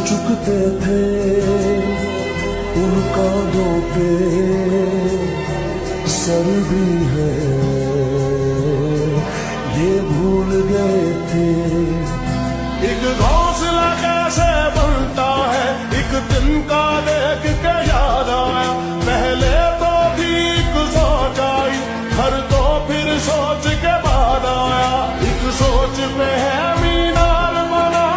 चुकते थे उन कांधों पे सर भी है ये भूल गए थे। एक घोंसला कैसे बनता है एक दिन का देख के याद आया, पहले तो ठीक सोच आई हर तो फिर सोच के बाद आया। एक सोच पे है मीनार बना,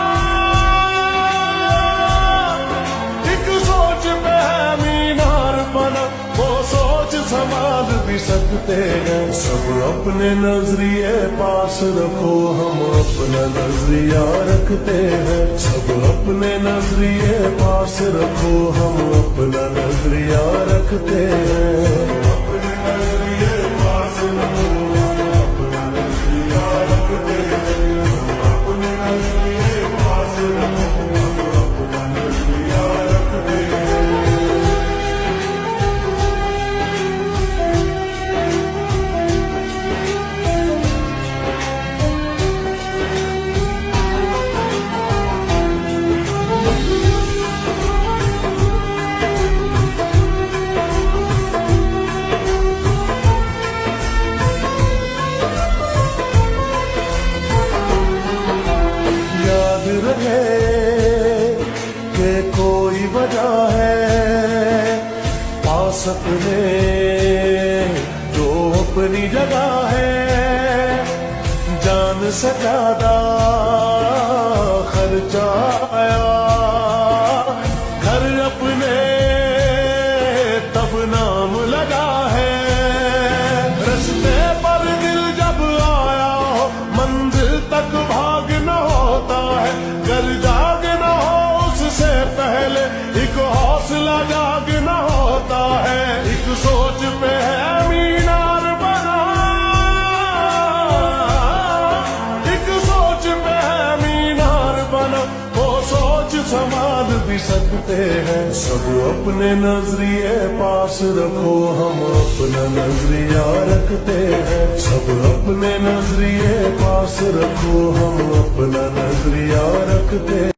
एक सोच पे है मीनार बना, वो सोच संभाल भी सकते हैं। सब अपने नजरिए पास रखो हम अपना नजरिया रखते हैं। सब अपने नजरिए पास रखो हम अपना नजरिया रखते हैं। अपने नजरिए पास रखो हम अपना नजरिया रखते हैं। अपने नजरिए पास रखो हम अपना नजरिया रखते हैं। याद रहे कि कोई वजह है पास अपने जो अपनी जगह है। जान से ज्यादा खर्चा आया घर अपने तब नाम लगा है। रस्ते पर दिल जब आया हो मंजिल तक भागना होता है। घर जागना हो उससे पहले एक हौसला जागना होता है। एक सोच पे है मीनार बना, एक सोच पे है मीनार बना, वो सोच संभाल भी सकते हैं। सब अपने नजरिए पास रखो हम अपना नजरिया रखते हैं। सब अपने नजरिए पास रखो हम अपना नजरिया रखते हैं।